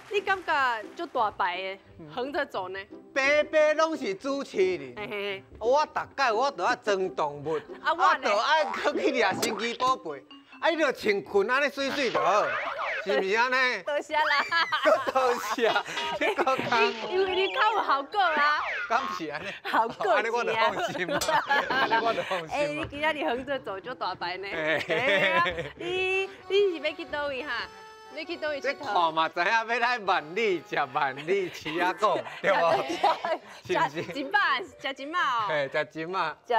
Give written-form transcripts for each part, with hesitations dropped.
你感觉足大牌的，横着走呢？白白拢是主持人。嘿嘿，我大概我都要装动物，我都爱去掠神奇宝贝，你就穿裙安尼水水就好，是不是安尼？多谢啦。多谢，你讲因为你较有效果啊。敢是安尼？好果安尼我就放心啦，安尼我就放心。你今仔日横着走足大牌呢。你是要去倒位哈？要去倒位佚这佗？看嘛知影要来万里吃万里吃啊讲，对无？是不是？食金马，食金马哦。嘿，食金嘛。食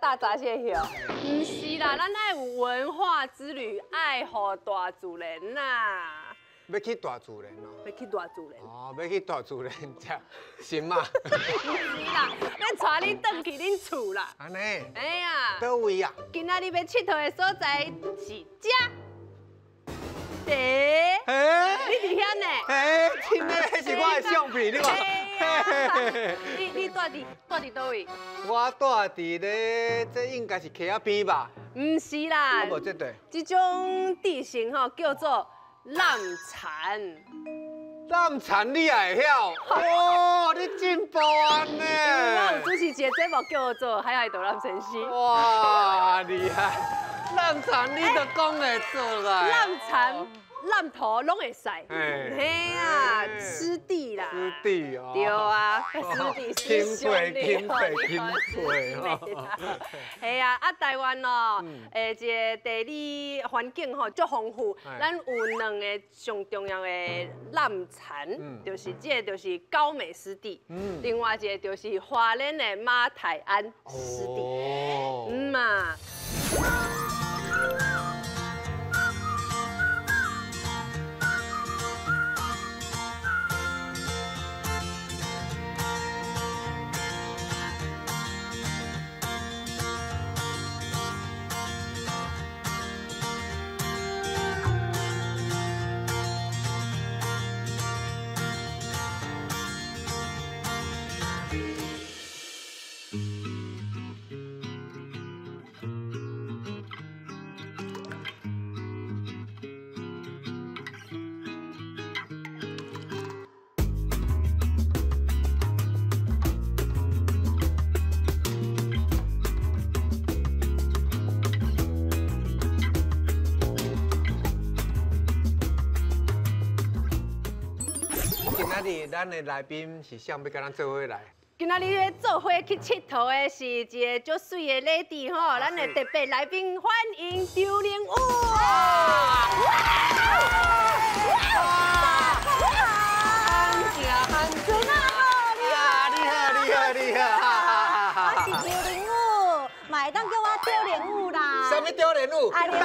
大闸蟹肉。唔是啦，咱爱有文化之旅，爱护大自然啦。要去大自然哦。要去大自然。哦，要去大自然吃神嘛。唔是啦，咱带你转去恁厝啦。安尼。哎呀。倒位啊？今仔日要佚佗的所在是这。第，你伫遐呢？真的，迄是我的相片，你看。你住伫倒位？我住伫咧，这应该是溪仔边吧？唔是啦，我无这对。这种地形吼叫做浪产。浪产你也会晓？哇，你真棒呢！我有主持一个节目叫做《海海斗浪神西》。哇，厉害！浪产你都讲会出来。浪产。烂头拢会使，嘿啊，湿地啦，湿地哦，对啊，湿地金贵，金贵，金贵，嘿啊，台湾哦，一个地理环境吼足丰富，咱有两个上重要的滥产，就是这个就是高美湿地，另外一个就是花莲的马台安湿地，嘛。咱的来宾是想要跟咱做伙来。今仔日做伙去佚佗的是一个足水的 lady 吼，咱的特别来宾欢迎周玲武。你好！我是周玲武，嘛会当叫我周玲武啦。什么周玲武？蛋玲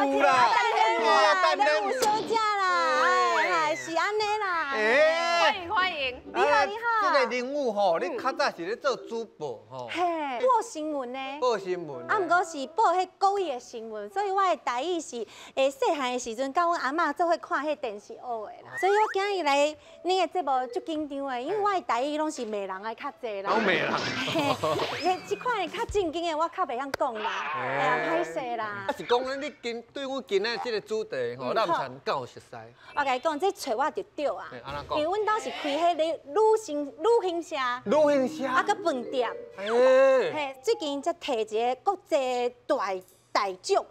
武啦，蛋玲武小姐啦，哎，是安尼啦。欢迎。你好，你好。这个人物吼，你较早是咧做主播吼。嘿，报新闻呢？报新闻。啊，毋过是报迄古意的新闻，所以我的台语是细汉的时阵，甲阮阿嬷做伙看迄电视学的啦。所以我今日来你的节目足紧张的，因为我的台语拢是骂人的较济啦。好骂人。嘿，这款的较正经的，我较袂晓讲啦，哎呀，歹势啦。啊是讲咱你对阮今仔这个主题吼，咱参敢有熟悉？我甲你讲，这找我就对啊，因为阮兜是开迄个旅行社，啊个饭店，嘿，最近才摕一个国际大奖，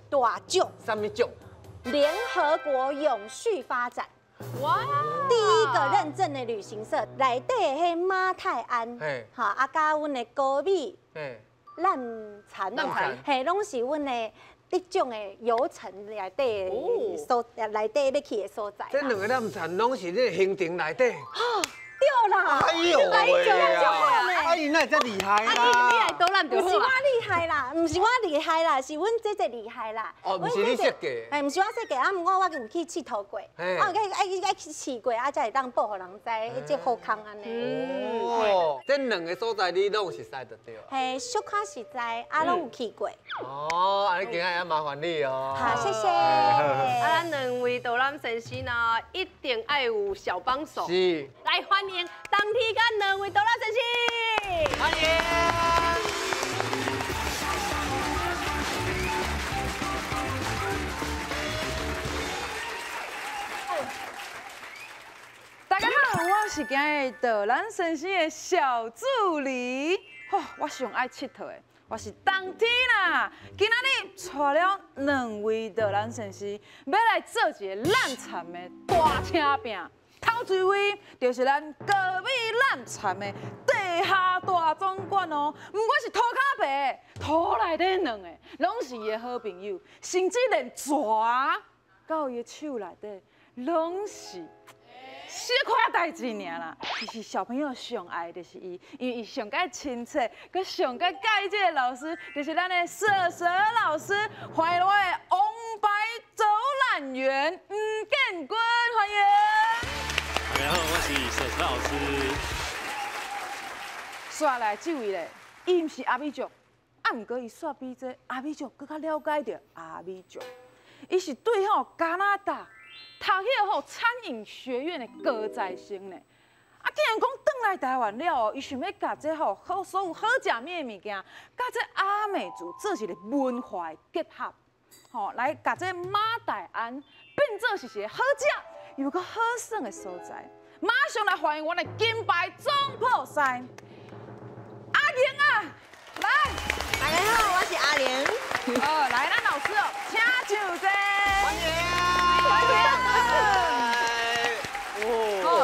大奖，什么奖？联合国永续发展。哇！第一个认证的旅行社，内底的迄马泰安，哈，啊甲阮的高美，烂残，嘿，拢是阮的。这种的游程内底内底要去的所在。这两个咱产拢是咧行程内底。对啦，哎呦喂啊！阿姨那真厉害啦！你来导览就好。不是我厉害啦，不是我厉害啦，是阮姐姐厉害啦。哦，不是你设计。哎，不是我设计，啊，毋过我有去佚佗过，啊，爱去试过，啊，才会当报互人知，即好康安尼。哦，这两个所在你拢有熟悉就对了。嘿，小可实在，啊，拢有去过。哦，安尼今日要麻烦你哦。好，谢谢。啊，咱两位导览先生呢，一定爱有小帮手。是。来欢迎当天跟两位导览先生。欢迎。我是今日导览先生的小助理。我上爱佚佗的，我是冬天啦。今仔日带了2位导览先生，要来做一个烂惨的大车饼。头一位就是咱高美烂惨的地下大总管哦，不管是涂骹白、涂内底软的，拢是伊的好朋友，甚至连蛇到伊的手内底，拢是。小可代志尔啦，其实小朋友上爱就是伊，因为伊上介亲切，佮上介介这个老师，就是咱的蛇老师，欢迎我的王牌走览员吴建军，欢迎。大家好，我是蛇老师。刷来这位咧，伊毋是阿美族，毋过伊煞比这阿美族更较了解着阿美族，伊是对加拿大。读迄餐饮学院的高材生呢，既然讲转来台湾了，伊想要甲这所有好食面的物件，甲这阿美族做一个文化的结合，来甲这马代安变做是一个好食又个好耍的所在。马上来欢迎我的金牌总破塞阿玲啊，来！大家好，我是阿玲。来，咱老师请上座。欢迎。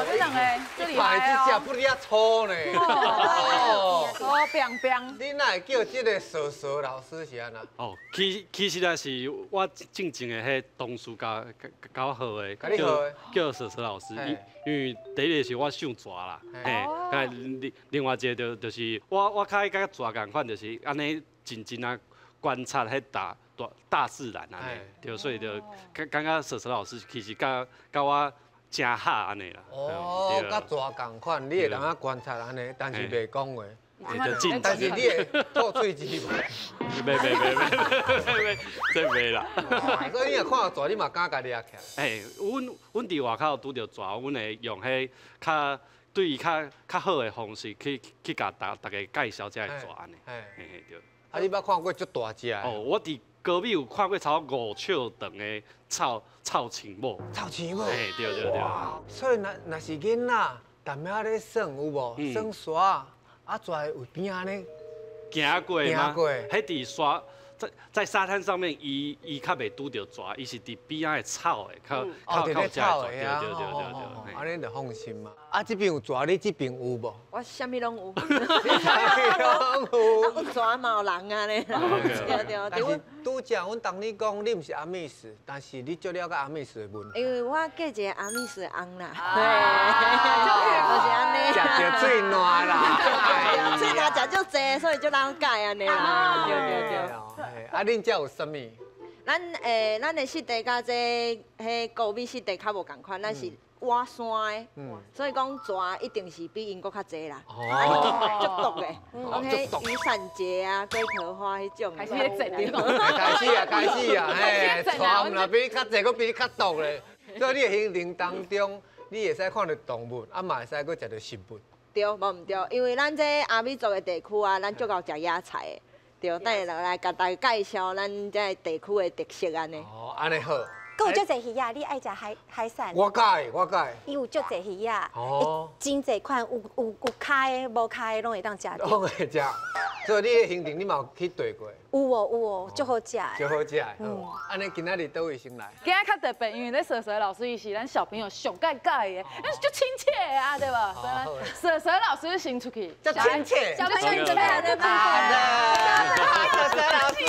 这两个这里牌子不哩粗呢。哦，冰冰。你哪会叫这个蛇老师是安那？哦，其实也是我正的迄同事教好的，叫蛇老师。因为第一个是我想蛇啦，嘿，另外一个就是我较爱甲蛇共款，就是安尼真啊观察迄大自然安尼，对，所以就感觉蛇老师其实甲我。真合安尼啦。哦，甲蛇共款，你会当啊观察安尼，但是袂讲话。但是你会吐喙齿无？袂，真袂啦。所以你若看到蛇，你嘛敢家掠起来？哎，阮伫外口拄着蛇，阮会用迄较对伊较好的方式去甲大家介绍这个蛇安尼。嘿对。啊，你捌看过足大只的？哦，我伫高美有看过超5尺长的臭青母。臭青母。哎，对。所以若是囡仔，踮遐咧耍有无？耍沙，啊，在有边仔咧行过吗？迄伫沙。在沙滩上面，伊较袂拄着蛇，伊是伫边仔的草的，靠伫咧草的啊，对，安尼就放心嘛。啊，这边有蛇，你这边有无？我啥物拢有。有蛇嘛有人啊咧，对。但是拄则阮同你讲，你毋是阿美士，但是你足了解阿美士的文化。因为我嫁一个阿美士的翁啦，对，就是安尼。食着最烂啦，最烂食足济，所以就了解安尼啦。对。啊，恁遮有啥物？咱的湿地甲这迄高美湿地较无共款，咱是挖山的，所以讲蛇一定是比因搁较济啦。足毒的，OK，雨伞节啊、龟壳花迄种。开始咧整开始啊，嘿，蛇毋若比你较济，搁比你较毒咧。所以你的行程当中，你会使看到动物，啊嘛会使搁食到食物。对，无毋对，因为咱这阿美族的地区啊，咱足够食野菜的。对，等下来甲大家介绍咱这地区的特色安尼。哦，安尼好。佮有足侪鱼啊，你爱食海产？我介。伊有足侪鱼啊，哦，真侪款，有开的，无开的拢会当食到。拢会食。所以你的行程你嘛有去对过？有哦，足好食。足好食。安尼今仔日倒位先来？今仔较特别，因为咧蛇老师伊是咱小朋友上介的，那是足亲切的啊，对吧？所以蛇老师先出去。足亲切。小朋友准备好了吗？蛇老师。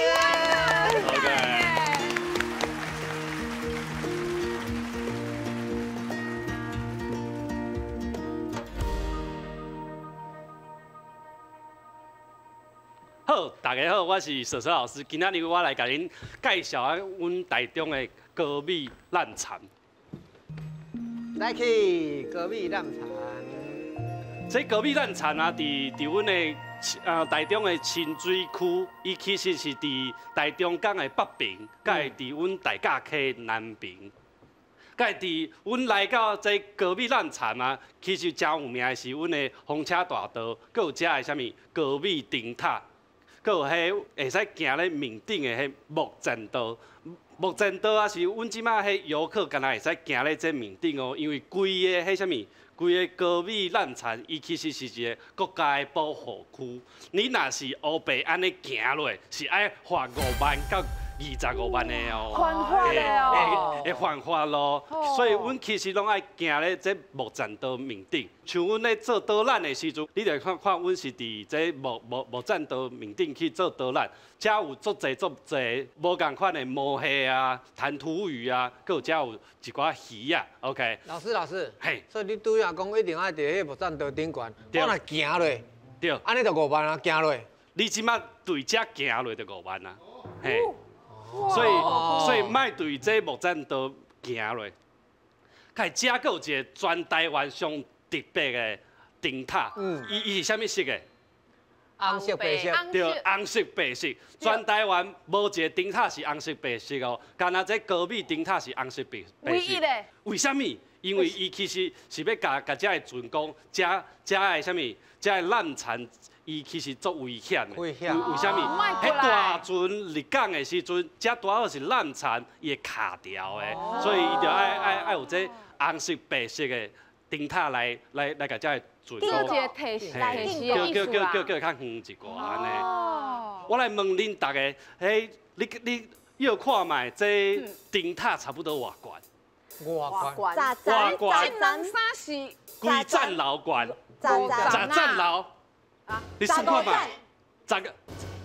好，大家好，我是蛇老师。今仔日我来甲恁介绍阮台中的高美烂田。来去高美烂田。这高美烂田啊，伫阮的台中的清水区，伊其实是伫台中港的北边，甲会伫阮大甲溪南边。甲会伫阮来到这高美烂田啊，其实真有名的是阮的风车大道，佮有遮的啥物高美灯塔。佮有迄会使行咧面顶的迄木栈道，目前岛啊是阮即马迄游客敢若会使行咧这面顶哦，因为规个迄啥物，规个高美烂田，伊其实是一个国家的保护区。你若是乌白安尼行落，是爱花5万到25万的哦。犯法的哦。会犯法咯，所以阮其实拢爱行咧这木栈道面顶。像阮咧做导览的时阵，你着看阮是伫这木栈道面顶去做导览，遮有足侪无共款的毛蟹啊、弹涂鱼啊，佮有遮有一寡鱼啊。OK。老师，嘿，所以你拄下讲一定爱伫迄木栈道顶悬，我若行落，对，安尼就5万啊，行落。你即马对遮行落就5万啊，嘿。所以卖对这木栈道行落，佮遮佫有一个全台湾上特别的灯塔，伊是啥物色的？红色白色，对，红色白色。全台湾无一个灯塔是红色白色哦，干那这高美灯塔是红色白色。唯一的。为什么？因为伊其实是要甲遮的船讲，遮的啥物，遮的烂田。伊其实足危险的，为啥物？迄大船入港的时阵，遮大号是烂田，伊会卡掉的，所以伊就爱有这红色白色的灯塔来甲遮的船讲。叫提示的意思啦。叫较远一寡安尼。我来问恁大家，你要看卖这灯塔差不多偌悬？偌悬？偌悬？人啥是？规站楼悬，10站楼。你算看嘛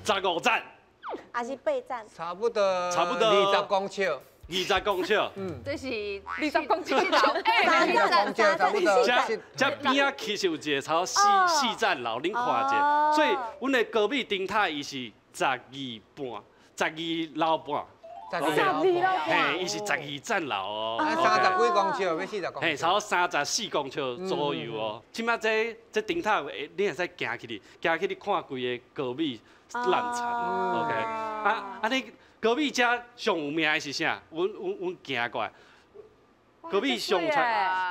，15站，还是8站？差不多20公尺。20公尺，这是20公尺楼，20公尺差不多。这边啊，其实有一个差不多4站楼，恁看者。所以，阮的高美灯塔伊是12楼半。12楼，嘿，伊是12站楼哦。30几公尺，要40公尺。嘿，差不多34公尺左右哦。即马这灯塔，你会使行起去看规个高美烂田。OK， 安尼高美遮上有名的是啥？阮行过来。高美上出，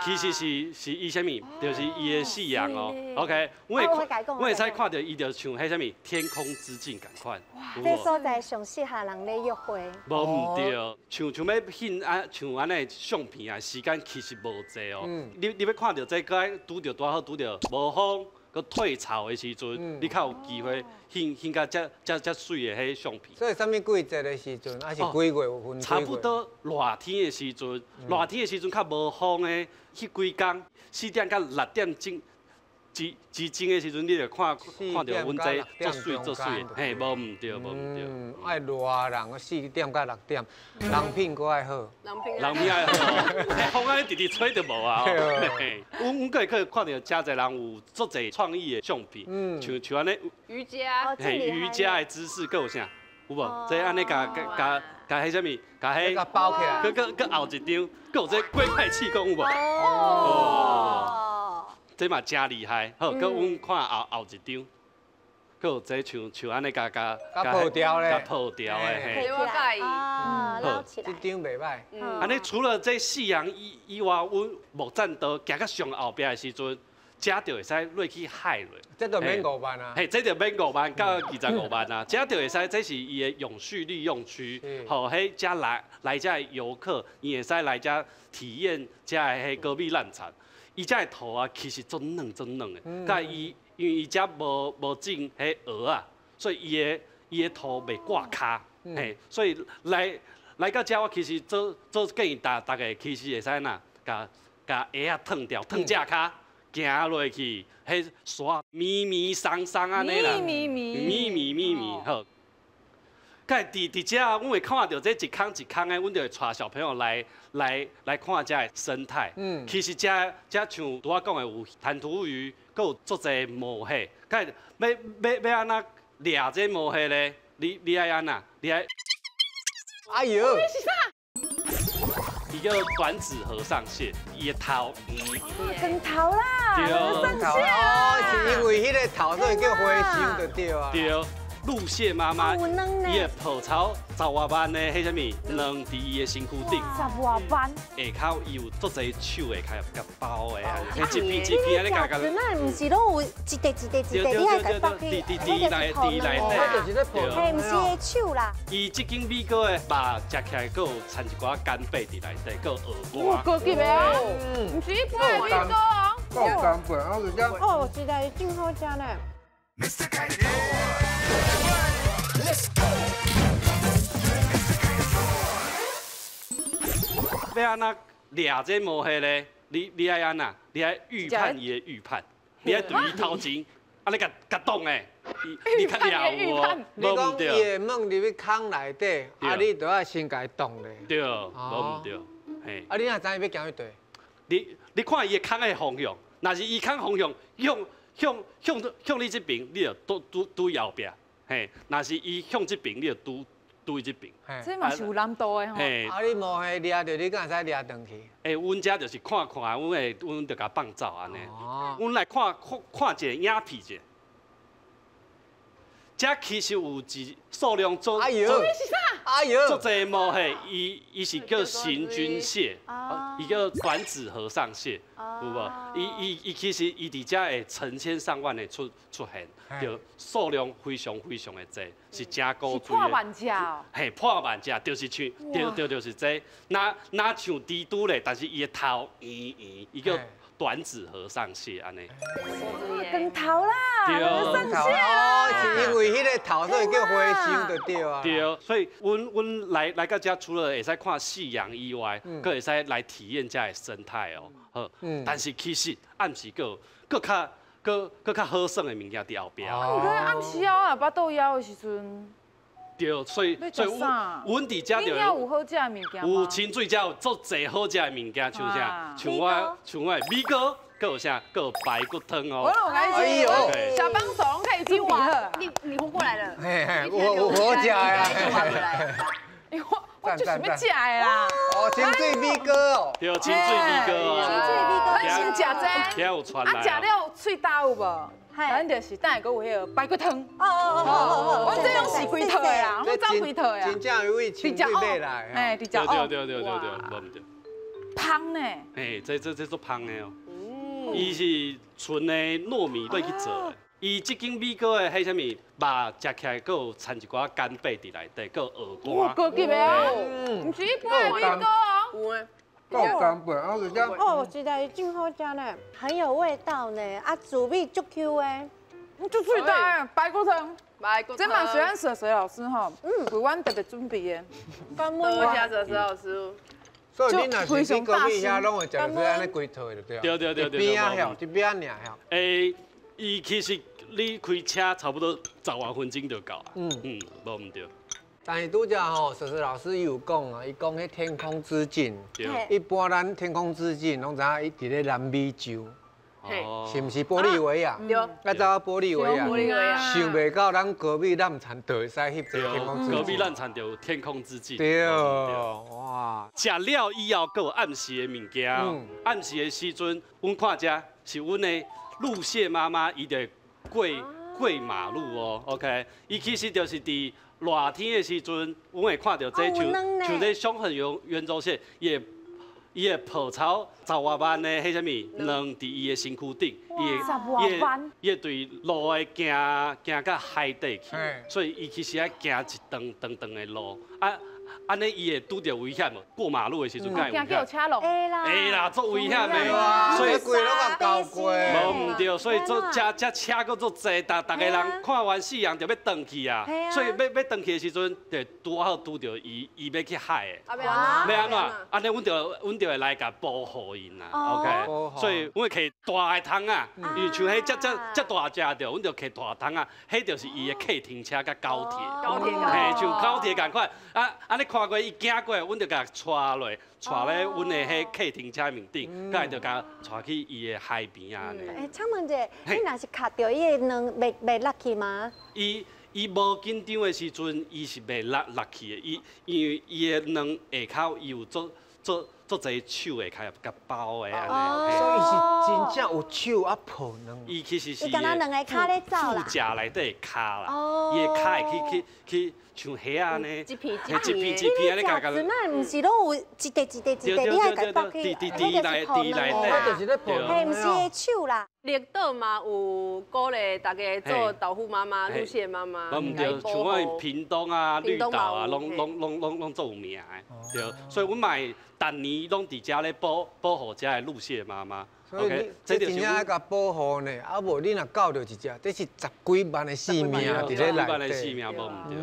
其实是伊啥物？就是伊的夕阳哦。OK， 我会使看到伊就像迄啥物天空之镜共款。这所在上适合人咧约会。无唔对，像要翕像安尼相片啊，时间其实无济哦。你要看到这个拄着多好，拄着无风。佮退潮的时阵，你较有机会翕到遮水的迄相片。所以啥物季节的时阵，还是几月有分？差不多热天的时阵，较无风的，迄几工4点到6点钟。之前的时阵，你就看到阮这足水，嘿，无唔对。爱热人4点到6点，人品佫爱好。人品爱好，风安尼直直吹就无啊。阮个会去看到遮侪人有足侪创意的相片，像安尼瑜伽，瑜伽的姿势，佫有啥？有无？这安尼甲迄啥物？甲迄包起来，佫后一张，佫有这龟派气功有无？这嘛真厉害，好，佮阮看后一张，佮有这像安尼甲破掉咧，破掉的嘿，我介意，捞起来，这张袂歹。安尼除了这夕阳以外，阮木栈道行到上后壁的时阵，遮就会使落去海落。这就免5万啊！嘿，这就免5万到25万啊！遮就会使，这是伊的永续利用区，吼，迄遮来遮的游客，伊会使来遮体验遮的迄高美烂田。伊遮的土啊，其实足软的，甲伊因为伊遮无种迄蚵啊，所以伊的土袂挂骹，嘿，所以来到遮，我其实做建议大家其实会使呐，甲鞋啊脱掉，脱只骹，行落去，迄山密松安尼啦，密好。甲伫遮，阮会看到这一空一空的，阮就会带小朋友来看遮的生态。其实遮像拄我讲的有弹涂鱼，佮有足侪毛蟹。甲要安怎掠这毛蟹咧？你爱安怎？你爱？哎呦！是啥？伊叫短指和尚蟹，伊的头圆。跟头啦，对，是因为迄个头所以叫花生就对啊。对。陆蟹妈妈，伊的泡草10外万的，迄什么卵伫伊的身躯顶。10外万。下口伊有足侪手会开甲包的，迄一片安尼甲甲。那唔是拢有一块，你还甲包起，地内嘿，唔是个手啦。伊即间米糕的肉食起来，佫有掺一寡干贝伫内底，佫有鹅肝。高级的哦，唔是一般的米糕哦。够干贝，我就讲。哦，实在真好食呢。要安那掠这毛蟹咧？你爱安那？你爱预判伊的预判，你爱对伊头前，安尼甲动诶，你较了无？你讲伊的猛入去坑内底，啊，你都要先甲伊动咧。对，无毋对，嘿。啊，你若知影要行去对？你看伊的坑的方向，若是伊坑方向向你这边，你就拄伊后壁，嘿。若是伊向这边，你就拄伊这边。这嘛是有难度的吼。啊，你毛蟹掠着，你敢会使掠转去？阮遮就是看，阮就甲放走安尼。阮来看一个影片者。这其实有一数量足，哎呦，哎呦，足侪毛蟹，伊是叫行军蟹，伊叫短指和尚蟹，有无？伊其实伊伫遮会成千上万的出现，就数量非常的侪，是真高贵的。破万只哦。嘿，破万只，就是像，就是这，哪像蜘蛛咧，但是伊的头圆，伊叫短指和尚蟹安尼。光头啦，和尚蟹哦，是因为迄个头所以叫花箱就对啊。对，所以阮来到遮，除了会使看夕阳以外，佫会使来体验遮的生态哦。好，但是其实暗时佫较好耍的物件伫后壁。唔可以暗时啊，巴肚枵的时阵。对，所以阮伫遮就有好食的物件有清水遮有足侪好食的物件，像啥？像我的米糕，佫有啥？佫有排骨汤哦。哎呦，小帮手拢可以听我。你活过来了。嘿，我好食呀。我就是要食的啦。哦，清水米糕哦。对，清水米糕哦。咱先食这。遐有传来。食了喙焦有无？咱就是等下佫有迄个排骨汤。哦，阮这种是规套的啦，我走规套的啊。真正有位清水买来。哎，对，无毋对。香呢？哎，这做香的哦。伊是纯的糯米落去做的。伊即间米糕的迄什么肉食起来，佫有掺一寡干贝伫内底，佫有鹅肝。哇，高级的哦，唔是一般的米糕哦。有诶。够干贝，我就讲。哦，实在真好食呢，很有味道呢，啊，滋味足 Q 的，就最大的排骨汤。这嘛是咱蛇蛇老师吼，为阮特别准备的。多谢蛇蛇老师。所以你若是去隔壁遐，拢会食到安尼规套的，对啊。对。一边啊晓，一边尔晓。伊其实你开车差不多10外分钟就到啊。无毋对。但是拄则吼，蛇蛇老师有讲啊，伊讲迄天空之境，一般咱天空之境拢知影伊伫咧南美洲，是毋是玻利维亚？对，要走到玻利维亚，想袂到咱隔壁咱田就会使翕这天空之境。隔壁咱田就有天空之境。对，哇！食了以后，佫有暗时的物件。暗时的时阵，阮看遮是阮的陆蟹妈妈，伊就过马路哦。OK， 伊其实就是伫热天的时阵，阮会看到这像这上很圆周蟹，伊的泡草10外万的迄什么卵伫伊的身躯顶，伊会对路的行到海底去，所以伊其实爱行一段的路啊。安尼伊会拄着危险无？过马路的时阵，敢会危险？会啦，足危险的。所以过拢甲交过。无毋对，所以这车搁足济，大家人看完夕阳就要转去啊。所以要转去的时阵，就拄好拄着伊要去海的。要安怎？安尼阮就会来甲保护因啦。OK， 所以阮会摕大的桶啊，因为像迄遮大只着，阮就摕大桶啊，迄就是伊的客停车甲高铁。嘿，像高铁共款安尼看过伊行过，阮就甲带落，带咧阮的迄客停车面顶，甲伊就甲带去伊的海边啊。请问一下，你若是卡到伊的卵，袂落去吗？伊无紧张的时阵，伊是袂落去的。因为伊的卵下口伊有足侪手会开甲包的安尼。所以是真正有手啊抱两。伊其实是伊敢若两个骹咧走啦。副驾内底的骹啦，伊的骹会去像虾安尼，一片安尼甲甲。那毋是拢有一块，你还甲绑起，伫内底，嘿，毋是个手啦。绿岛嘛有鼓励大家做豆腐妈妈、露蟹妈妈，唔对，像我屏东啊、绿岛啊，拢做有名的，对，所以阮嘛逐年拢伫遮咧保护遮的露蟹妈妈。所以你这真正要甲保护呢，啊无你若搞着一只，这是10几万的性命伫咧内底。10几万的性命无唔对。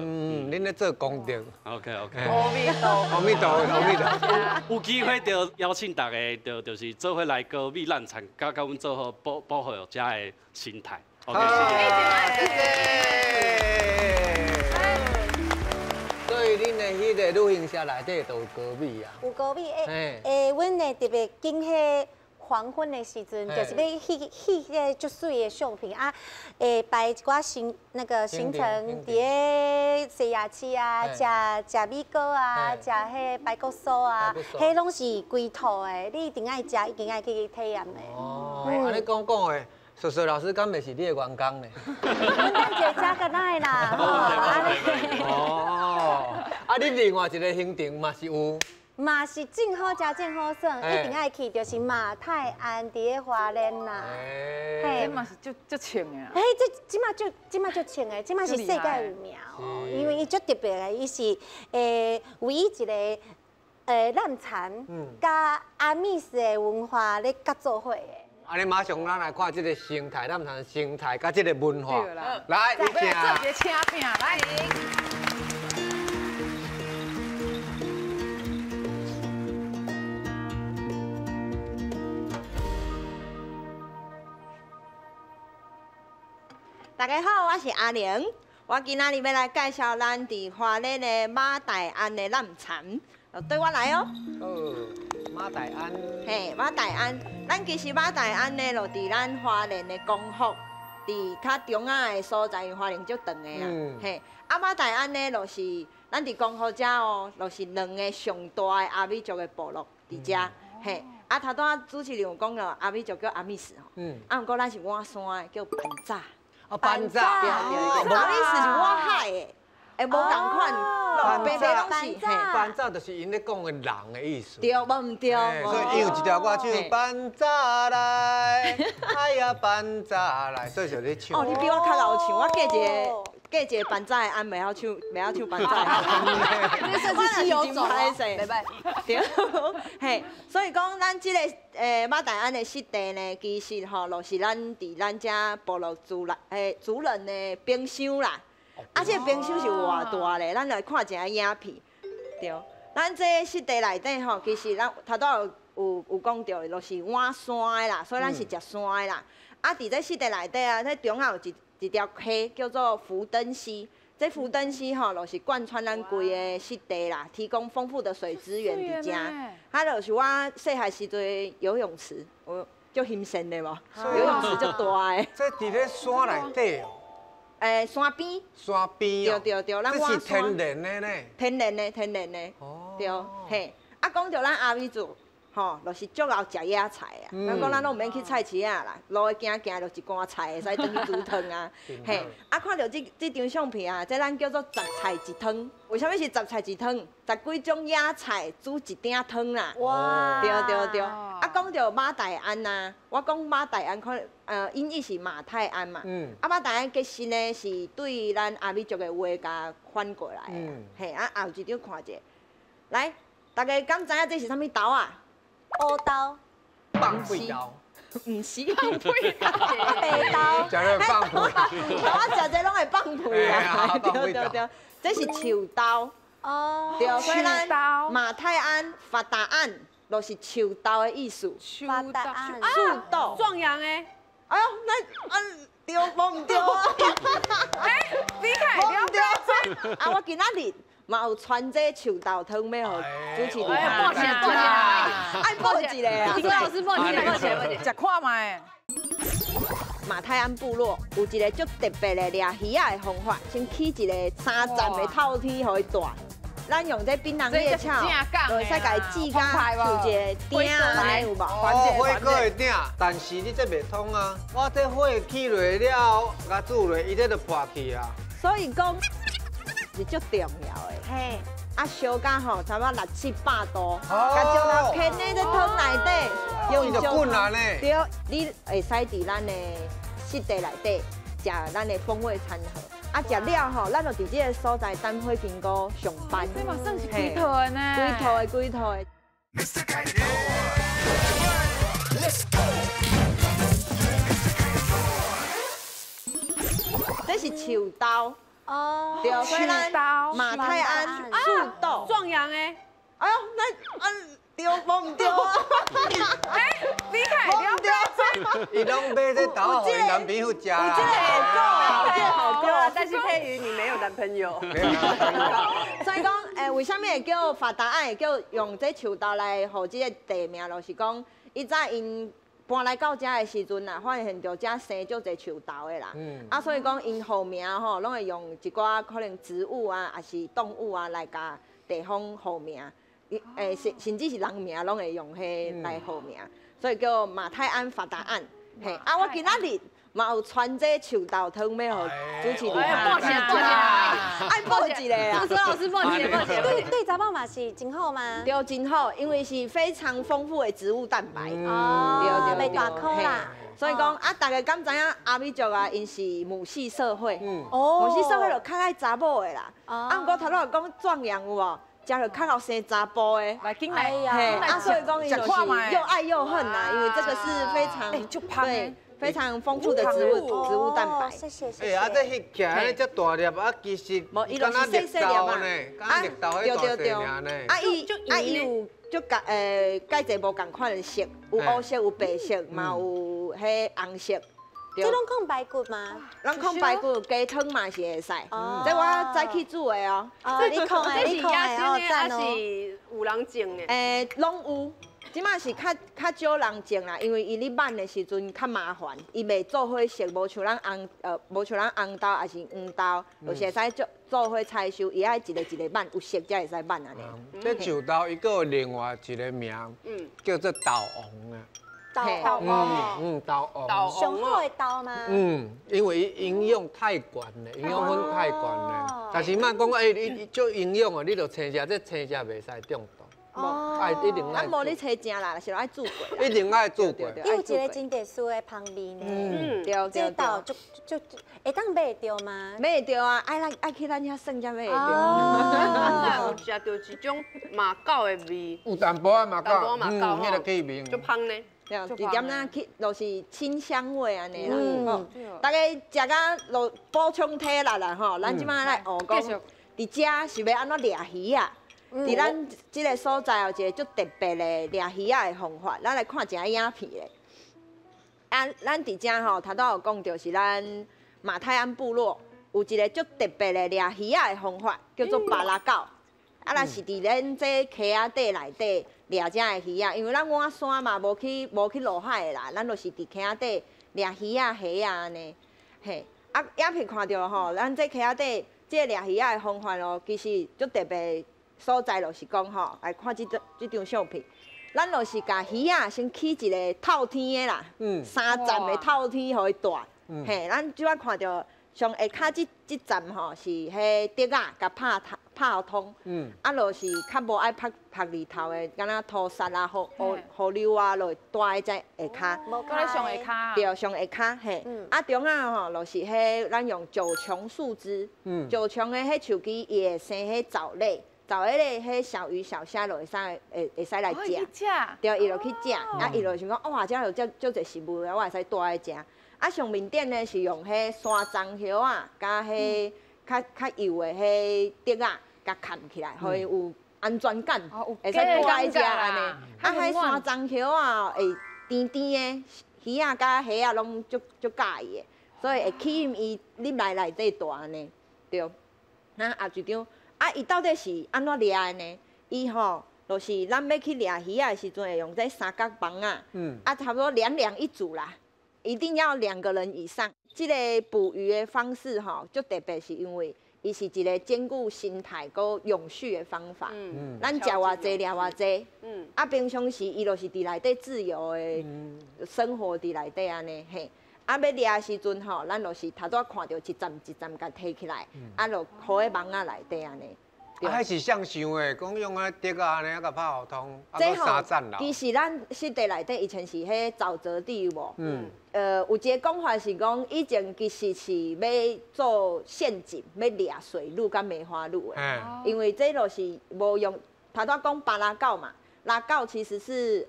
恁咧做功德。OK。阿弥陀佛。阿弥陀佛，阿弥陀佛。有机会就邀请大家，就是做伙来高美烂产，甲阮做好保护遮的生态。OK， 谢谢。所以恁的迄个旅行社内底都有高米啊。有高米阮的特别今迄黄昏的时阵，就是要迄个足水的相片啊，摆一寡行程，伫个西雅市啊，食米糕啊，食迄白骨酥啊，迄拢是规套的，你一定爱食，一定爱去体验的。哦，安尼讲的。叔叔老师，敢袂是你的员工呢？阮等者加个来啦，哦，啊，你另外一个行程嘛是有？嘛是正好食正好耍，一定爱去，就是马泰安伫个花莲啦。这嘛是足穿的。嘿，这即马足穿的，即马是世界有名哦，因为伊足特别的，伊是唯一一个南产甲阿密斯的文化咧合作伙的。安尼马上咱来看这个生态，咱谈生态甲这个文化。来，做一个车饼来。大家好，我是阿玲。我今仔日要来介绍咱伫花莲的马大安的南产，对我来哦。马大安。嘿，马大安，咱其实马大安呢，就伫咱花莲的光复，伫较中央的所在，因为花莲足长的啦。嘿，啊马大安呢，就是咱伫光复遮哦，就是2个上大的阿美族的部落伫遮。嘿，啊头拄仔主持人有讲了，阿美族叫阿密斯吼。啊，毋过咱是晚山的，叫班扎。班扎，阿密斯是晚海的，无共款，白白拢是。班扎就是因咧讲的人的意思。对，无毋对。所以伊有一条歌唱班扎来，哎呀班扎来，所以就咧唱。哦，你比我较老唱，我嫁一个班扎的安，袂晓唱班扎。你说是西游走歹势，袂歹。对，嘿，所以讲咱即个马大安的湿地呢，其实吼，就是咱伫咱遮部落族人的冰箱啦。啊，这个冰箱是偌大咧，咱来看一下影片。对，咱这湿地内底吼，其实咱头拄有讲到，就是晚山的啦，所以咱是食山的啦。啊，伫这湿地内底啊，这中央有一条溪叫做福登溪。这福登溪吼，就是贯穿咱规个湿地啦，提供丰富的水资源伫遮。它就是我细汉时阵游泳池，有足新鲜的无？游泳池足大的。这伫咧山内底哦。山边。山边哦。对，咱这是天然的呢。天然的。哦。对，嘿，啊，讲到咱阿美族。吼，就是足够食野菜啊！咱讲咱拢毋免去菜市啊啦，路会行就一罐菜，会使转去煮汤啊。嘿，啊，看到这张相片啊，这咱叫做10菜一汤。为什么是10菜一汤？10几种野菜煮一鼎汤啦。哇！对。啊，讲到马大安呐，我讲马大安可音译是马泰安嘛。啊，马大安其实呢是对咱阿美族的话甲翻过来的。嘿，啊，后一张看者，来，大家敢知影这是啥物豆啊？乌豆，放屁豆，唔是放屁豆，白豆，食了放屁，我食这拢会放屁啊！对，这是树豆哦，对，所以咱马泰安、法达安都是树豆的意思。法达安，树豆，壮阳诶。哎呦，那对无唔对啊？你看，无唔对啊！我今仔日。嘛有传这树豆汤要互主持人报起来，爱报一个啊！朱老师报起来，食看卖。马泰安部落有一个足特别的抓鱼仔的方法，先起一个3层的透天，互伊大。咱用这槟榔叶鞘，就会使甲伊煮甲像一个鼎安尼有无？火锅的鼎，但是你这袂通啊！我这火起落了，甲煮落，伊这就破去啊。所以讲是足重要的。嘿。 啊，烧甲吼，差不多600-700度，甲石头牵在这汤内底，用就滚啊呢。对，你会使伫咱的湿地内底食咱的风味餐盒。啊，食了吼，咱就伫这个所在等火经过上班。这嘛算是几套的呢？几套的。这是树豆。 哦，对，所以咱马泰安树豆壮阳诶。哎呦，那对无唔对啊？哎，你看，无唔对。伊拢买这豆给男朋友食啦。有这个做，这个好对啊，但是佩瑜你没有男朋友。没有男朋友。所以讲，为什么会叫发达安？会叫用这树豆来互这个地名，就是讲，以早因。 搬来到遮的时阵啊，发现到遮生足侪树豆的啦。啊，所以讲因号名吼，拢会用一寡可能植物啊，还是动物啊来甲地方号名。甚至是人名拢会用迄来号名，所以叫马泰安发达安。嘿，啊，我今仔日嘛有传这树豆汤要互主持人。报起来，爱报一个啦。苏老师报一个。对查某嘛是真好吗？对，真好，因为是非常丰富的植物蛋白。哦，袂大颗啦。所以讲啊，大家敢知影阿美族啊，因是母系社会。母系社会就较爱查某的啦。啊，不过头拄讲壮阳有无？食就较好生查甫的。来进来呀。啊，所以讲伊就是又爱又恨呐，因为这个是非常对。 非常丰富的植物蛋白。谢谢。哎，啊，这翕起来这大粒啊，其实伊就是细细粒嘛。啊，对。啊，伊有就介济无共款的色，有乌色，有白色，嘛有迄红色。这拢控排骨吗？咱控排骨，鸡汤嘛是会使。这我早起煮的哦。你控的，这是野生的还是有人种的？拢有。 即马是较少人种啦，因为伊咧挽的时阵较麻烦，伊袂做伙熟，无像咱无像咱红豆还是黄豆，就是会使做伙采收，伊爱一个一个挽，有熟才会使挽安尼。这树豆伊有另外一个名，叫做豆王啊。豆王，豆王。上好的豆吗？因为伊营养太悬了，营养分太悬了。但是莫讲伊足营养哦，你着青食，这青食袂使中毒。 哦，一定爱。咱无咧找正啦，是爱煮过。一定爱煮过。伊有一个真特殊的香味呢。对。这豆就会当买得到吗？买得到啊，爱去咱遐算才买得到。有食到一种马告的味。有淡薄仔马告。迄个气味。就香呢。对，一点仔去就是清香味安尼啦。大家食甲落补充体力啦吼，咱即摆来学讲，伫遮是要安怎掠鱼啊？ 伫咱即个所在有一个足特别的掠鱼仔的方法，咱来看一下影片咧。啊，咱伫遮吼，头拄有讲到是咱马泰安部落有一个足特别的掠鱼仔的方法，叫做巴拉狗。啊，若是伫咱这溪仔底内底掠遮的鱼仔，因为咱晚山嘛无去落海的啦，咱就是伫溪仔底掠鱼仔、虾仔安尼。嘿，啊，影片看到吼，咱这溪仔底即个掠鱼仔的方法哦，其实足特别。 所在就是讲吼，来看这张相片，咱就是甲鱼仔先起一个透天的啦，3站的透天，互伊大。嘿，咱即摆看到上下骹这站吼是迄竹仔甲拍通，啊，就是较无爱拍日头的，敢若土沙啊、河流啊，落大在下骹。无在上下骹。对，上下骹嘿。啊，中啊吼，就是迄咱用九琼树枝，九琼的迄树枝，伊会生迄藻类。 找迄个迄小鱼小虾就会使来食，对，伊就去食，啊，伊就想讲，哇，遮有足侪食物，我会使带来食。啊，上面点呢是用迄山樟叶啊，加迄较幼的迄竹仔，甲砍起来，互伊有安全感，会使带来食安尼。啊，迄山樟叶啊，会甜甜的，鱼仔甲虾仔拢足介意的，所以会吸引伊入来内底大安尼，对。那后一张。 啊，伊到底是安怎掠的呢？伊吼，就是咱要去掠鱼仔的时阵，会用这三角棒啊，啊，差不多2一组啦，一定要2个人以上。这个捕鱼的方式吼，就特别是因为伊是一个兼顾生态佮永续的方法。咱食偌济，掠偌济。啊，平常时伊就是伫内底自由的生活伫内底安尼嘿。啊，要掠的时阵吼，咱就是头拄看到一站一站甲摕起来，啊，就放喺网仔内底安尼。啊，迄是像想的，讲用啊竹啊安尼啊甲拍互通，啊搁三站啦。其实咱湿地内底以前是迄沼泽地有无？有一个讲法是讲，以前其实是要做陷阱，要掠水鹿甲梅花鹿的。因为这就是无用，头拄讲巴拉狗嘛，拉狗其实是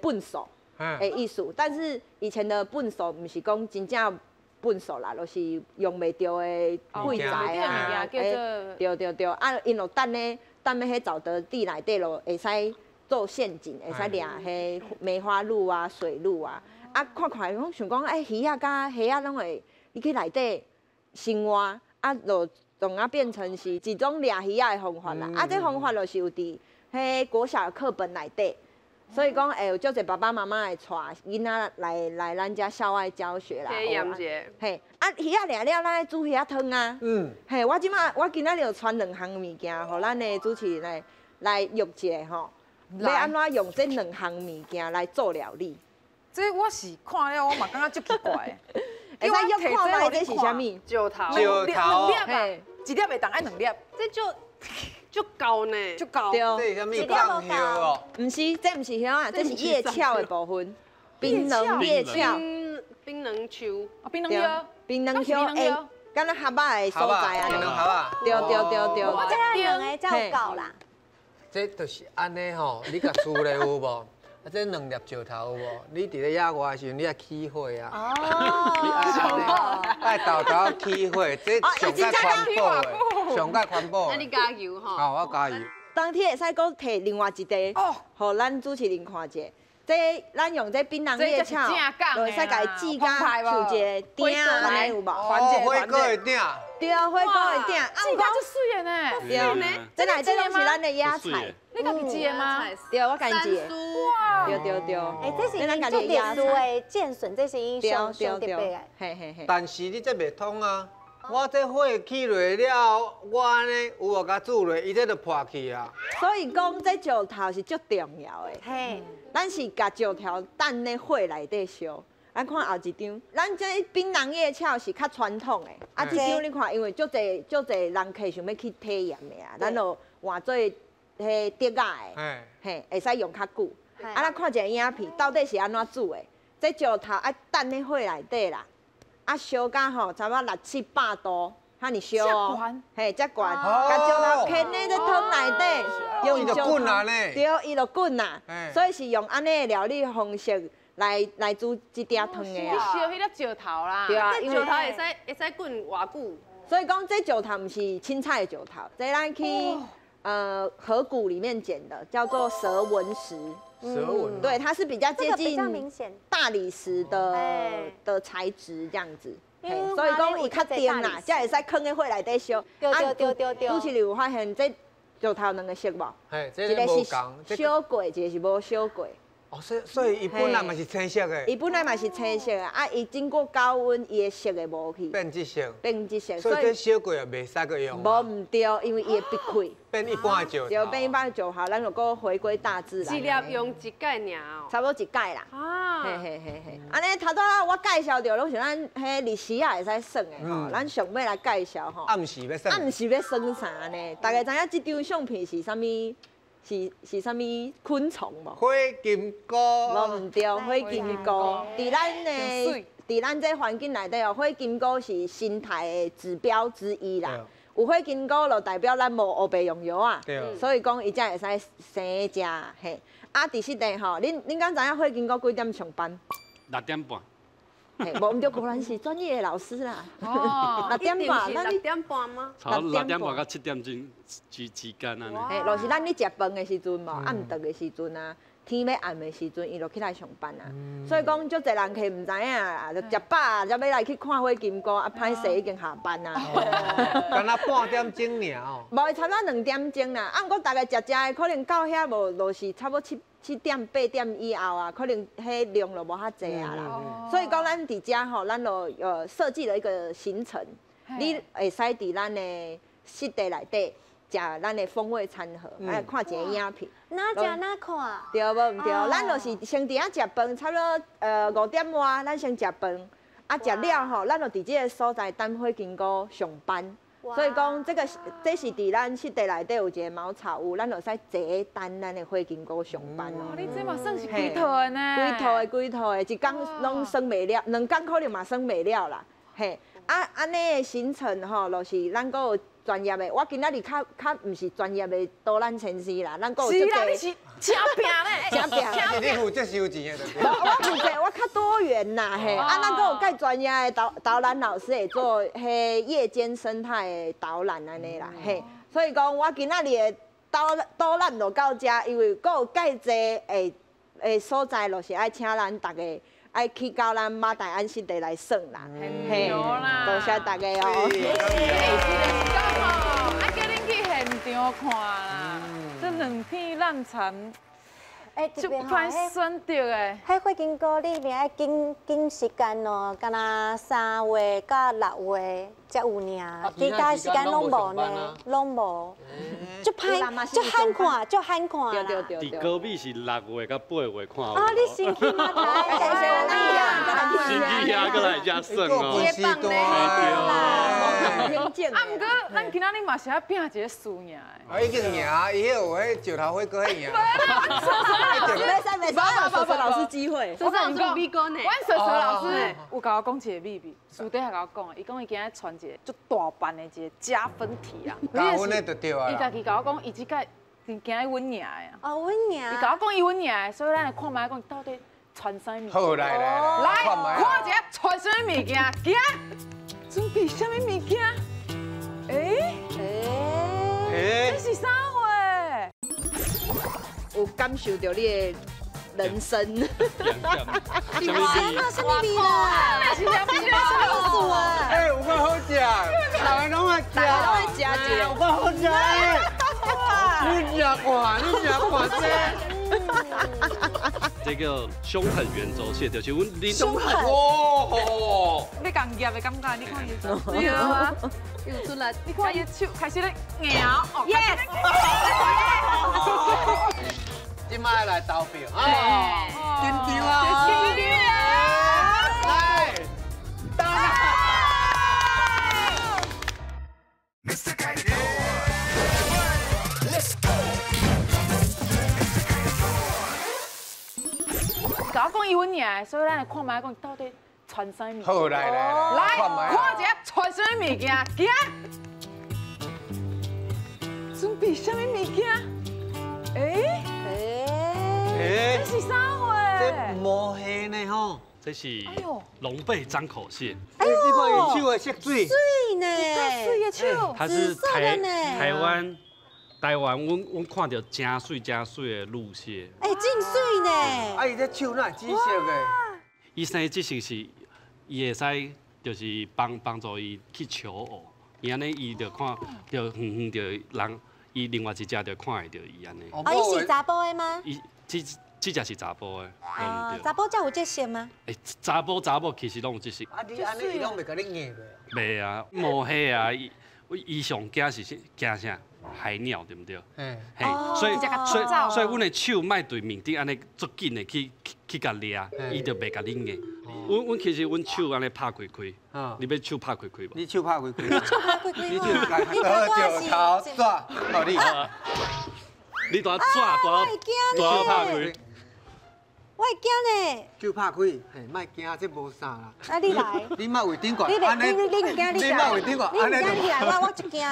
笨手的意思，但是以前的笨手不是讲真正。粪扫啦，就是用袂着的废材啊，对，啊，因就等咧迄沼泽地内底咯，会使做陷阱，会使掠迄梅花鹿啊、水鹿啊，啊，看讲想讲，鱼仔甲虾仔拢会伊去内底生活，啊，就从啊变成是一种掠鱼仔的方法啦，啊，这方法就是有伫迄国小课本内底。所以讲，有足侪爸爸妈妈会带囡仔来咱遮校外教学啦。体验者。嘿，啊，鱼仔掠了，咱煮鱼仔汤啊。嘿，我今仔日就传2项物件，互咱的主持人来约一下吼。要安怎用这2项物件来做料理？这我是看了，我嘛感觉足奇怪的。会使约看卖这是啥物？石头。2粒啊，一粒会当爱2粒。这就高呢，就高。这是啥物钢叶哦？唔是，这唔是叶啊，这是叶鞘的部分。槟榔叶鞘。槟榔树。槟榔叶。槟榔叶诶，敢若蛤蟆的所在啊。槟榔蛤蟆。对。我这个2个才有够啦。这就是安尼吼，你甲厝咧有无？啊，这2粒石头有无？你伫咧野外的时阵，你爱起火啊。哦。爱豆豆起火，这上较环保的。上介环保。那你加油吼。好，我加油。当天会使搁摕另外一袋，互咱主持人看者。这咱用这槟榔叶鞘，就会使甲伊煮甲像一个鼎安尼有无？火锅的鼎。对，火锅的鼎。煮甲足水的呢。对。这内底拢是咱的野菜。你家己煮的吗？对，我家己煮的。哇。对。这是咱做特殊的剑笋，这是因上特别的。嘿。但是你这袂通啊！我这火起落了，我安尼有无甲煮落，伊这就破去啊。所以讲，这石头是足重要的。嘿，咱是甲石头等咧火内底烧。咱看后一张，咱这槟榔叶鞘是较传统的，啊，这张你看，因为足侪人客想要去体验的啊，咱就换做迄竹仔的，嘿，会使用较久。啊，咱看一下影片，到底是安怎煮的？这石头爱等咧火内底啦。啊，烧到吼，差不多600-700度，遐尼烧哦，嘿，遮悬，甲石头牵咧在汤内底，用伊就滚啊呢，对，伊就滚啊，所以是用安尼的料理方式来煮一碟汤的啊。你烧迄粒石头啦，对啊，因为石头会使滚偌久。所以讲这石头不是青菜的石头，这咱去河谷里面捡的，叫做蛇纹石。蛇纹。对，它是比较接近大理石的材质这样子。所以讲伊较甜啦，才会使放在火内底烧。对。主持人有发现这石头2个色无？一个是烧过，一个是无烧过。哦，所以伊本来嘛是青色的。伊本来嘛是青色的，啊，伊经过高温，伊的色会无去。变质色。变质色。所以这烧过也袂使个用。无唔对，因为伊会闭开。变一般的石头。对，变一般的石头，咱就搁回归大自然。一粒用1盖尔哦。差不多1盖啦。啊。嘿。安尼头拄仔我介绍着，拢是咱迄历史也会使算的吼，咱上尾来介绍吼。暗时要算。暗时要算啥呢？大家知影这张相片是啥物？是啥物昆虫无？火金菇。无唔对，火金菇。伫咱这环境内底哦，火金菇是生态的指标之一啦。有火金菇就代表咱无黑白用药啊。所以讲伊才会使生食嘿。啊，第四点吼，恁敢知影火金菇几点上班？6点半。无唔对，果然是专业的老师啦。哦，6点半，咱6点半吗？6点半到7点钟之间啊。嘿，就是咱咧食饭的时阵无，暗顿的时阵啊，天要暗的时阵，伊就起来上班啊。所以讲，足侪人客唔知影啊，就食饱才要来去看火金菇，啊，歹势已经下班啊。干那半点钟尔哦。无，差不多2点钟啦。啊，毋过大概食的，可能到遐无，就是差不多7点8点以后啊，可能迄量就无遐济啊啦。所以讲咱伫遮吼，咱就设计了一个行程，你会使伫咱的湿地内底食咱的风味餐盒，看一个影片。哪食哪看？对无唔对？咱就是先伫遐食饭，差不多5点外，咱先食饭。啊，食了吼，咱就伫这个所在等火金菇上班。所以讲，这是伫咱湿地内底有一个茅草屋，咱就使坐等咱的火金菇上班咯。你这嘛算是几套的呢？几套的，一工拢算袂了，2工可能嘛算袂了啦。嘿，安尼的行程吼，就是咱阁有专业的。我今仔日较毋是专业的导览前司啦，咱阁有是啦，你是真拼咧，真拼。你负责收钱的。我负责，我较多元啦，嘿。咱阁有介专业的导览老师会做迄夜间生态的导览安尼啦，嘿。所以讲，我今仔日的导览就到这，因为阁有介济诶所在，就是爱请咱大家爱去到咱马大安湿地来耍啦，嘿，多谢大家哦。爱叫恁去现场看啦，这2片烂田。就歹选到诶，迄火金菇你另爱紧时间哦，敢若3月到6月才有尔，其他时间拢无呢，拢无，就罕看啦。伫高美是6月到8月看。哦，你先去马台，先去遐过来遮耍哦。接棒呢，对啦。啊，毋过咱今仔日嘛是要拼一个输赢诶。已经赢，伊迄有迄石头火锅迄赢。没蛇蛇老师机会，我跟你讲，阮蛇蛇老师有甲我讲一个秘密，私底下甲我讲，伊讲伊今日传一个足大版的一个加分题啊。加分的就对啊。伊家己甲我讲，伊即届今日阮赢的啊。哦，阮赢。伊甲我讲伊阮赢的，所以咱来看卖讲到底传啥物。好来，看一下传啥物件，行。准备啥物物件？这是啥货？有感受到你的人生。什么味啦？是啥物啊？哎，有够好食，大家拢爱食，有够好食。你食看这个凶狠圆轴蟹，就是阮你凶狠哦。要共夹的感觉，你看伊做，对啊，又出来，你看伊手开始咧摇，yes，今摆来投票啊！紧张啊！来，打！甲我讲伊阮赢的，所以咱来看卖讲到底传啥物。好来，看一下传啥物件，行。准备啥物物件？这是啥货？这毛蟹呢吼？这是龙背张口蟹。哎呦，你看伊手的色水。水呢？水的手。它是台湾，阮看到真水的鹿蟹。真水呢！啊，伊这手哪紫色的？伊生即是伊会使就是帮助伊去求偶，伊安尼伊就看就远就人，伊另外一只就看会到伊安尼。伊是查甫的吗？伊这只是查甫的。查甫才有这色吗？查甫其实拢有这色。啊，你安尼伊拢袂甲你硬袂？袂啊，毛蟹啊，伊上惊是惊啥？海鸟对不对？嘿，所以阮的手莫对面顶安尼足紧的去甲掠，伊就袂甲你硬。阮其实阮手安尼拍开，你要手拍开无？你手拍开，你就石头抓，好你。你大抓拍开。我会惊呢。手拍开，嘿，莫惊，这无啥啦。啊，你来。你莫为顶管，你唔惊，你莫为顶管，你唔惊，你来，我就惊的。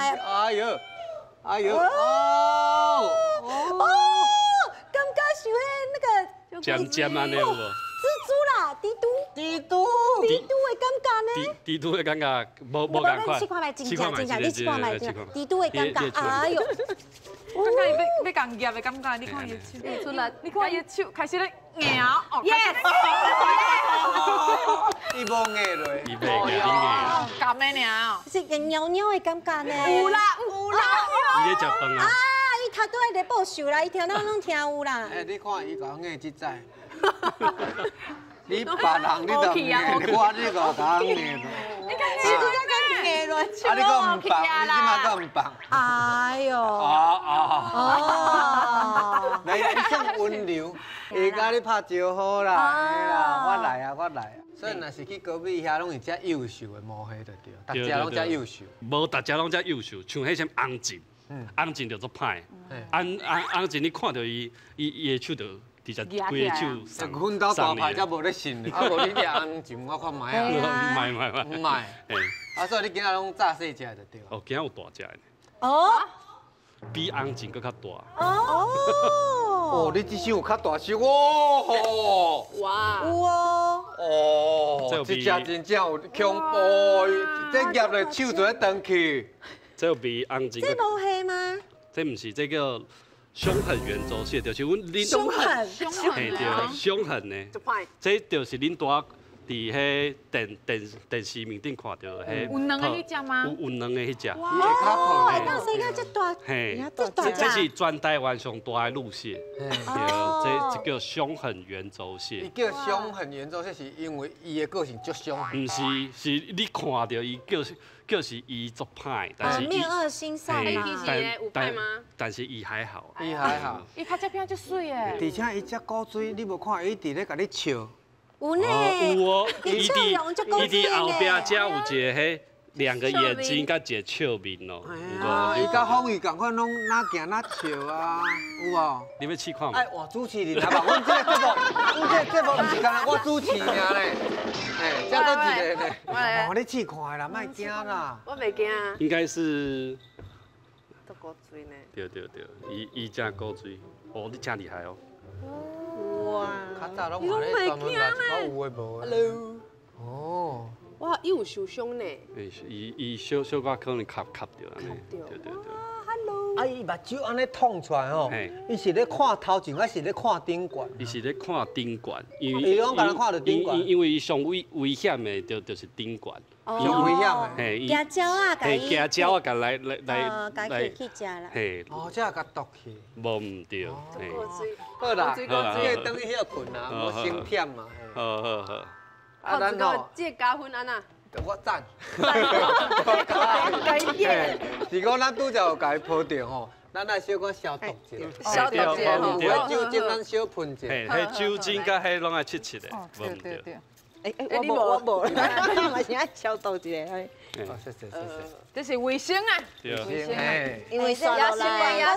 哎呦！感觉像那个尖安尼有无？蜘蛛啦，蜘蛛的感觉呢？蜘蛛的感觉无共款。试看卖，真正，你试看卖，蜘蛛的感觉，哎呦！感觉伊要共夹的感觉，你看伊手，出来，你看伊手开始咧摇，yes，伊无硬落，伊袂硬，咁的尔，是个袅袅的感觉呢。有啦。伊咧食饭啊？伊头拄在咧报仇啦，伊听咱拢听有啦。你看伊讲硬即在，你别人你就硬，我这个讲硬。你看蜘蛛要跟乱笑。啊，你讲唔放，你即马讲唔放。哎呦！哦。来，你算温柔，下家你拍招呼啦，嘿啦，我来啊，我来啊。所以若是去高美遐，拢是遮优秀的模迄就对，大家拢遮优秀。无大家拢遮优秀，像迄什翁静，翁静就做歹，翁静你看到伊的手就直接规个手上。阮兜大牌才无咧信，啊无你掠翁静，我看卖啊。唔卖。啊，所以你今仔拢炸细只就对。哦，今仔有大只的。哦。比翁静搁较大。哦，你这手有较大手哦。哇。有哦。哦，这只真正有恐怖，这夹咧手就咧断去。这有比翁静。这无黑吗？这不是，这叫凶狠圆周蟹，就是阮恁。凶狠。嘿对，凶狠呢。这就是恁大。伫迄电视面顶看到迄有两个迄只吗？有两个迄只。哇！会当生个这大，嘿，这大这是全台湾上大的陆蟹，对，这叫凶狠圆周蟹。伊叫凶狠圆周蟹，是因为伊的个性足凶狠。唔是，是你看到伊就是伊足歹，但是面恶心善嘛。有歹吗？但是伊还好。伊还好。伊拍照片足水诶。而且伊只古水，你无看伊伫咧甲你笑。有呢，有哦，伊伫后壁遮有一个迄两个眼睛甲一个笑面哦。啊，伊甲方宇共款拢哪行哪笑啊，有无？你要试看无？哎，哇，主持人啊嘛，阮这个节目，阮这个节目毋是干我主持尔咧，哎，遮都一个咧。哦，你试看啦，莫惊啦。我袂惊。应该是。都古水呢。对，伊真古水，哦，你真厉害哦。哇！较早拢嘛咧专门来一寡有诶无诶。Hello。哦。哇，伊有受伤呢。伊小可可能卡着安尼。对。Hello。啊，伊目睭安尼捅出来吼，伊是咧看头前，还是咧看顶管？伊是咧看顶管，因为伊拢敢看到顶管，因为伊上危险的就是顶管。上危险的。嘿，夹蕉啊，嘿，夹蕉啊，甲来，家去食啦。嘿。哦，这甲毒去。无唔对。嘿。好啦，你等去遐困啊，无生忝嘛。好。啊，咱吼，这加分安那？我赞。改变。是讲咱拄则有甲伊铺掉吼，咱来小可消毒者。消毒者吼，有诶酒精咱小喷者。嘿，迄酒精甲迄拢爱切的，无唔对。我无，我嘛是爱消毒一下。哦，是。这是卫生啊。对。因为刷落来，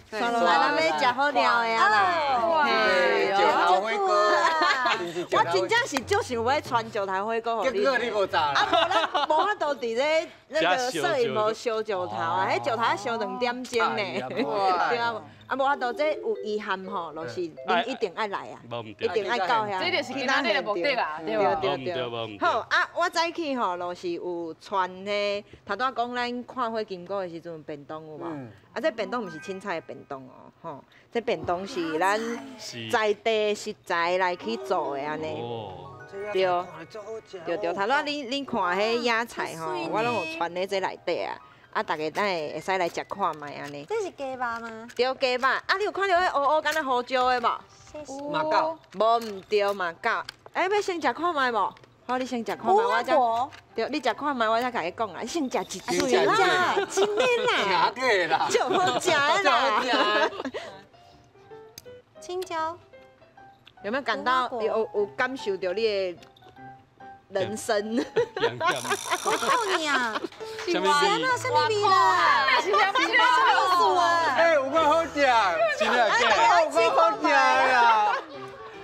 刷落来，咱要食好料的啊啦。石头火锅。我真正是足想要传石头火锅给你。结果你无炸啦。啊，无咱无法度伫咧那个摄影无烧石头啊，迄石头要烧2点钟呢。对啊。啊，无法度这有遗憾吼，就是恁一定爱来啊，一定爱到遐。这就是今仔日的目的啊，对吧？对。好啊，我早起吼，就是有传迄头拄讲咱看火金果的时阵便当有无？啊，这便当毋是凊彩的便当哦，吼，这便当是咱在地食材来去做的安尼。对。头拄恁看迄野菜吼，我拢有传咧这内底啊。啊，大家等下会使来食看卖安尼。这是鸡肉吗？对，鸡肉。啊，你有看到迄乌乌敢若胡椒的无？马告。无唔对马告。哎，要先食看卖无？好，你先食看卖，我才。对，你食看卖，我才甲你讲啊。你先食一嘴啦，真的啦。假的啦。就好食啦。青椒。有没有感到有感受到你的？人生，我靠你啊！什么味？什么味啦？是什么？哎，有够好食，真的假？有够好食呀！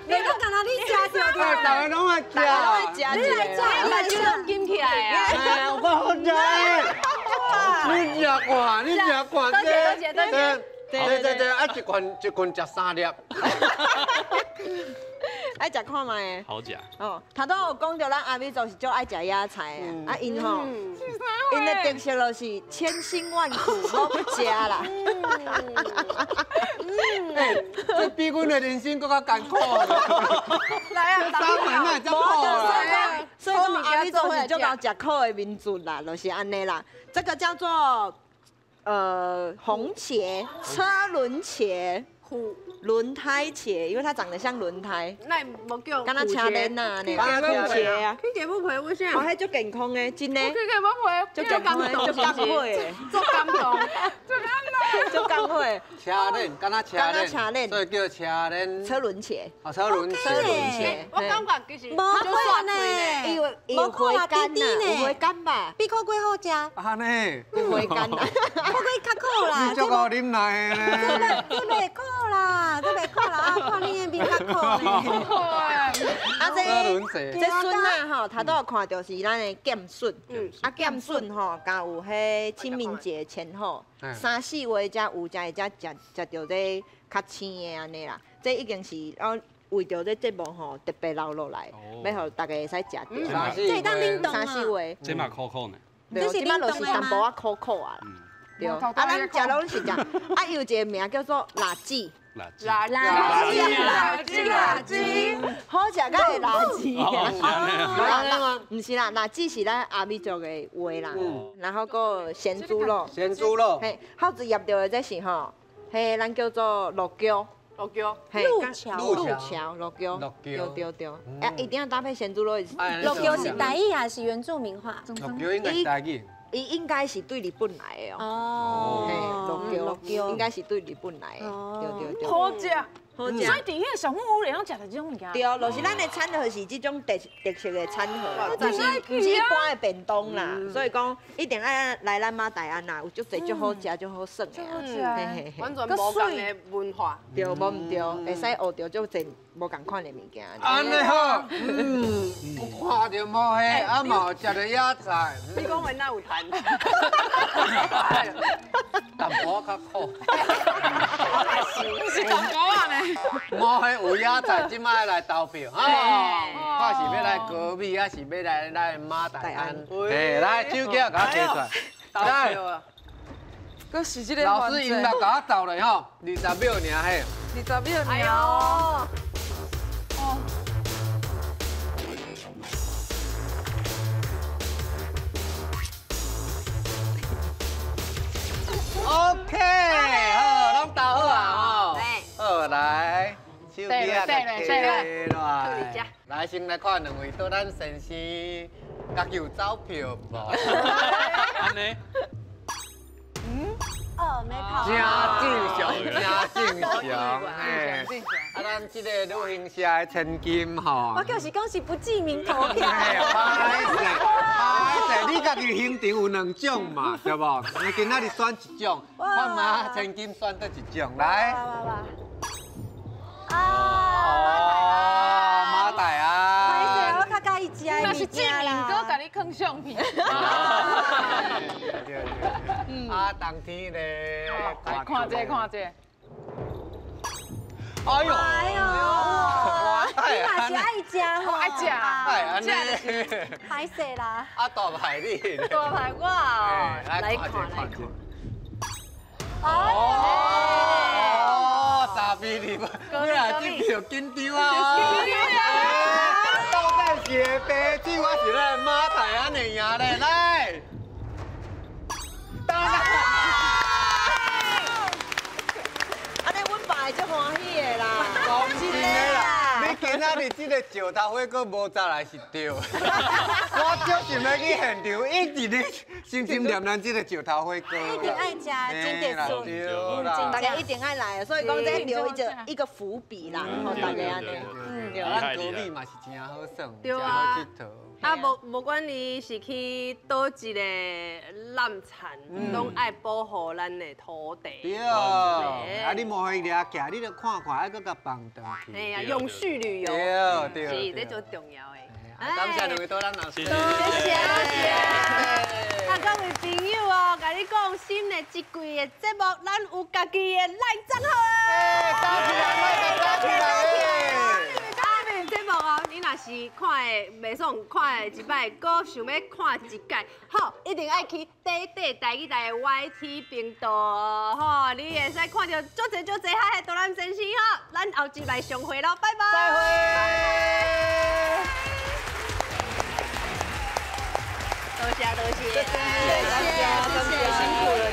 你讲干哪？你食着着？大家拢爱食，你来食，来就能金起来啊！哎，有够好食！你食看，对，啊一罐食3粒。爱食看卖诶，好食。哦，头拄有讲到咱阿美族是足爱食野菜啊，啊因吼，因的特色就是千辛万苦拢不食啦。这比阮的人生更加艰苦。来啊，三门那真苦啦。所以讲阿美族是足够食苦的民族啦，就是安尼啦。这个叫做红茄、车轮茄。轮胎茄，因为它长得像轮胎。那无叫敢若车轮啊，呢，敢若茄啊。去健步陪为啥？哦，迄足健康的，真的。去健步陪，足健康的，足感会的，做感动，足感会。车轮，敢若车轮，所以叫车轮。车轮茄。哦，车轮茄。我感觉其实无好呢，因为有回甘呐，有回甘吧。比可贵好食。啊呢？有回甘呐。可贵较苦啦。你足够啉奶的呢。这袂苦啦，这袂苦啦，啊，看你的面较苦呢。啊，这笋啊吼，他都有看到是咱的剑笋，啊剑笋吼，甲有迄清明节前后3、4月才有才会食到这较青的安尼啦。这已经是为着这节目吼特别留落来，要互大家会使食到。这当冷冻啊。 3、4月，这嘛可可呢。对，即摆就是淡薄仔苦苦啊。对，啊，咱食拢是食，啊，有一个名叫做辣子。 垃圾，好食甲会垃圾。唔是啦，垃圾是咱阿美族的话啦。然后个咸猪肉，嘿，好子腌到的这是吼，嘿，咱叫做鹿脚，路桥，对，哎，一定要搭配咸猪肉。鹿桥是台语还是原住民话？鹿桥应该是台语。 伊应该是对日本来的哦，鹿桥应该是对日本来的，对。好食，好食。所以伫迄个小木屋里，拢食到这种物件。对，就是咱的餐盒是这种特色的餐盒，不是一般的便当啦。所以讲一定爱来咱马大安啦，有足侪足好食、足好耍的啊。完全无共的文化。对，无唔对，会使学到足侪无共款的物件。安尼好，有看到无嘿？啊嘛食到野菜。你讲话哪有谈？淡薄较苦。是淡薄啊呢？无嘿有野菜，即摆来投票啊！看是要来高美，还是要来咱马大安？嘿，来手机甲我摕出来。来，佫是这个老师音乐甲我走了吼，20秒尔嘿。20秒哎呦！哦。 OK， 好，拢投好啊吼。好，来，手机啊，来，先来看两位到咱先生，家己有走票无？安尼。没跑。正常，嘿。啊，咱这个旅行社的千金吼。我就是讲是不记名投票。你家己行程有2种嘛，对无？你今仔日选一种，看嘛千金选到一种，来。马大啊！歹势，我较介意食的那是证明哥甲你放相片。啊，当天咧，看这，看这。 哎呦！你嘛是爱食吼，爱食，哎，安尼，歹势啦。啊，大牌你，大牌我哦，来看。哦，3比2，你来这票紧张啊！到底是会白酒，还是咱马大安的赢咧？来，足欢喜的啦，讲真的啦，你今仔日这个石头火锅无早来是对。我足想要去现场，一直咧心心念咱这个石头火锅。一定爱食，真特殊，对啦，大家一定爱来，所以讲这留一个伏笔啦，吼大家安尼。对，咱高美嘛是真好耍，对啊。啊，无管你是去倒一个烂田，拢爱保护咱的土地。对，啊，你莫去掠起，你著看看，爱搁甲放倒去。哎呀，永续旅游，对，是这最重要的。感谢两位多咱老师，谢谢。啊，各位朋友哦，甲你讲新的一季的节目，咱有家己的赖账号啊！打起来，打起来！节目哦，你若是看的袂爽，看的一摆，搁想要看一届，好，一定爱去台语台的 YT 频道哦，吼，你会使看到足侪嗨的大男先生吼，咱后一摆相会咯，拜拜。再会。多谢，谢谢，辛苦了。